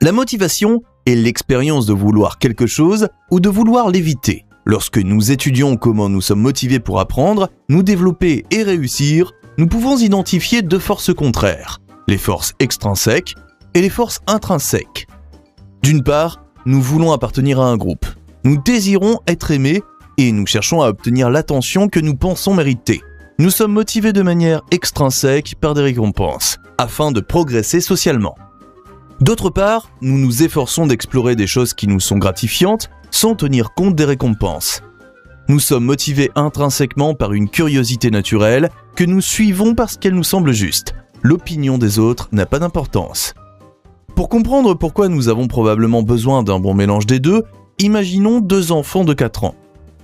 La motivation est l'expérience de vouloir quelque chose ou de vouloir l'éviter. Lorsque nous étudions comment nous sommes motivés pour apprendre, nous développer et réussir, nous pouvons identifier deux forces contraires, les forces extrinsèques et les forces intrinsèques. D'une part, nous voulons appartenir à un groupe. Nous désirons être aimés et nous cherchons à obtenir l'attention que nous pensons mériter. Nous sommes motivés de manière extrinsèque par des récompenses, afin de progresser socialement. D'autre part, nous nous efforçons d'explorer des choses qui nous sont gratifiantes sans tenir compte des récompenses. Nous sommes motivés intrinsèquement par une curiosité naturelle que nous suivons parce qu'elle nous semble juste. L'opinion des autres n'a pas d'importance. Pour comprendre pourquoi nous avons probablement besoin d'un bon mélange des deux, imaginons deux enfants de 4 ans.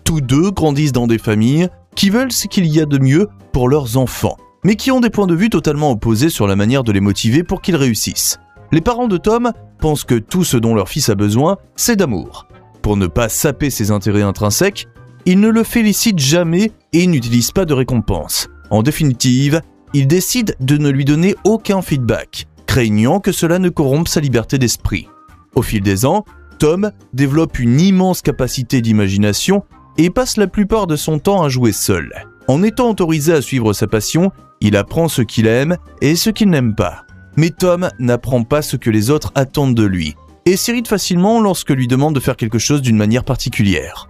Tous deux grandissent dans des familles qui veulent ce qu'il y a de mieux pour leurs enfants, mais qui ont des points de vue totalement opposés sur la manière de les motiver pour qu'ils réussissent. Les parents de Tom pensent que tout ce dont leur fils a besoin, c'est d'amour. Pour ne pas saper ses intérêts intrinsèques, ils ne le félicitent jamais et n'utilisent pas de récompense. En définitive, ils décident de ne lui donner aucun feedback, craignant que cela ne corrompe sa liberté d'esprit. Au fil des ans, Tom développe une immense capacité d'imagination et passe la plupart de son temps à jouer seul. En étant autorisé à suivre sa passion, il apprend ce qu'il aime et ce qu'il n'aime pas. Mais Tom n'apprend pas ce que les autres attendent de lui et s'irrite facilement lorsque lui demande de faire quelque chose d'une manière particulière.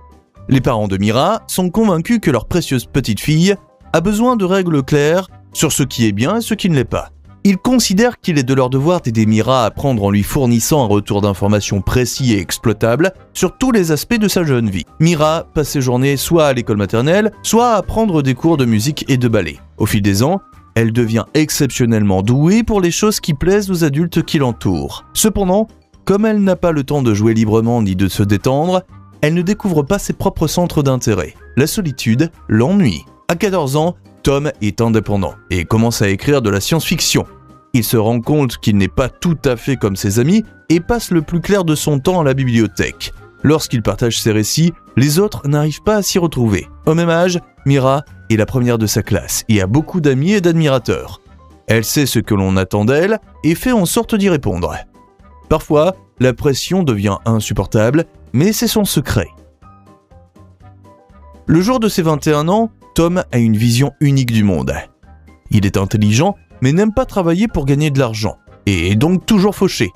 Les parents de Mira sont convaincus que leur précieuse petite fille a besoin de règles claires sur ce qui est bien et ce qui ne l'est pas. Ils considèrent qu'il est de leur devoir d'aider Mira à apprendre en lui fournissant un retour d'informations précis et exploitable sur tous les aspects de sa jeune vie. Mira passe ses journées soit à l'école maternelle, soit à prendre des cours de musique et de ballet. Au fil des ans, elle devient exceptionnellement douée pour les choses qui plaisent aux adultes qui l'entourent. Cependant, comme elle n'a pas le temps de jouer librement ni de se détendre, elle ne découvre pas ses propres centres d'intérêt. La solitude l'ennuie. À 14 ans, Tom est indépendant et commence à écrire de la science-fiction. Il se rend compte qu'il n'est pas tout à fait comme ses amis et passe le plus clair de son temps à la bibliothèque. Lorsqu'il partage ses récits, les autres n'arrivent pas à s'y retrouver. Au même âge, Mira est la première de sa classe et a beaucoup d'amis et d'admirateurs. Elle sait ce que l'on attend d'elle et fait en sorte d'y répondre. Parfois, la pression devient insupportable, mais c'est son secret. Le jour de ses 21 ans, Tom a une vision unique du monde. Il est intelligent, mais n'aime pas travailler pour gagner de l'argent, et est donc toujours fauché.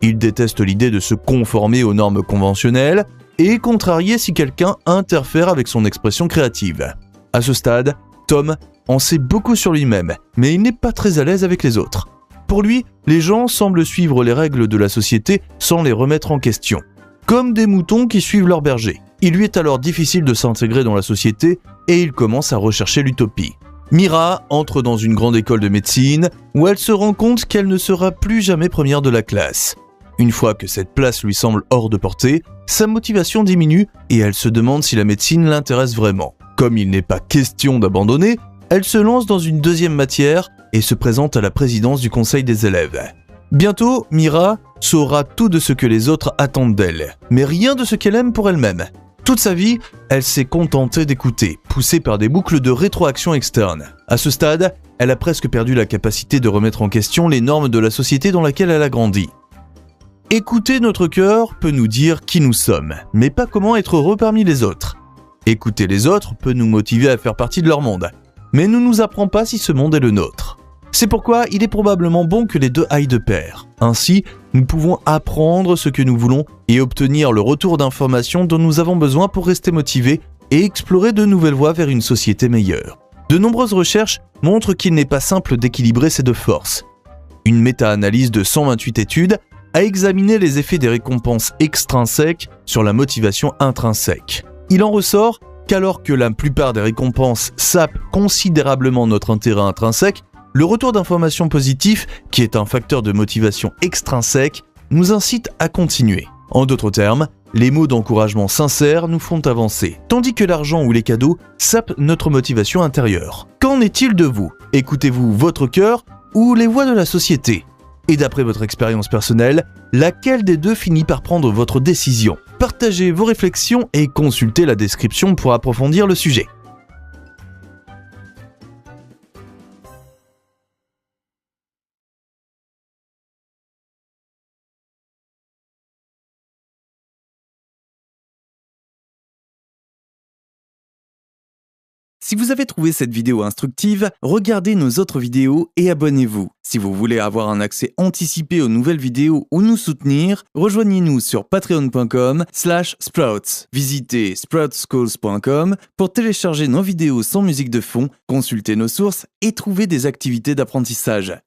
Il déteste l'idée de se conformer aux normes conventionnelles, et est contrarié si quelqu'un interfère avec son expression créative. À ce stade, Tom en sait beaucoup sur lui-même, mais il n'est pas très à l'aise avec les autres. Pour lui, les gens semblent suivre les règles de la société sans les remettre en question, comme des moutons qui suivent leur berger. Il lui est alors difficile de s'intégrer dans la société et il commence à rechercher l'utopie. Mira entre dans une grande école de médecine où elle se rend compte qu'elle ne sera plus jamais première de la classe. Une fois que cette place lui semble hors de portée, sa motivation diminue et elle se demande si la médecine l'intéresse vraiment. Comme il n'est pas question d'abandonner, elle se lance dans une deuxième matière et se présente à la présidence du conseil des élèves. Bientôt, Mira saura tout de ce que les autres attendent d'elle, mais rien de ce qu'elle aime pour elle-même. Toute sa vie, elle s'est contentée d'écouter, poussée par des boucles de rétroaction externe. À ce stade, elle a presque perdu la capacité de remettre en question les normes de la société dans laquelle elle a grandi. Écouter notre cœur peut nous dire qui nous sommes, mais pas comment être heureux parmi les autres. Écouter les autres peut nous motiver à faire partie de leur monde, mais ne nous apprend pas si ce monde est le nôtre. C'est pourquoi il est probablement bon que les deux aillent de pair. Ainsi, nous pouvons apprendre ce que nous voulons et obtenir le retour d'informations dont nous avons besoin pour rester motivés et explorer de nouvelles voies vers une société meilleure. De nombreuses recherches montrent qu'il n'est pas simple d'équilibrer ces deux forces. Une méta-analyse de 128 études a examiné les effets des récompenses extrinsèques sur la motivation intrinsèque. Il en ressort qu'alors que la plupart des récompenses sapent considérablement notre intérêt intrinsèque, le retour d'informations positif, qui est un facteur de motivation extrinsèque, nous incite à continuer. En d'autres termes, les mots d'encouragement sincères nous font avancer, tandis que l'argent ou les cadeaux sapent notre motivation intérieure. Qu'en est-il de vous ? Écoutez-vous votre cœur ou les voix de la société ? Et d'après votre expérience personnelle, laquelle des deux finit par prendre votre décision ? Partagez vos réflexions et consultez la description pour approfondir le sujet. Si vous avez trouvé cette vidéo instructive, regardez nos autres vidéos et abonnez-vous. Si vous voulez avoir un accès anticipé aux nouvelles vidéos ou nous soutenir, rejoignez-nous sur patreon.com/sprouts. Visitez sproutsschools.com pour télécharger nos vidéos sans musique de fond, consulter nos sources et trouver des activités d'apprentissage.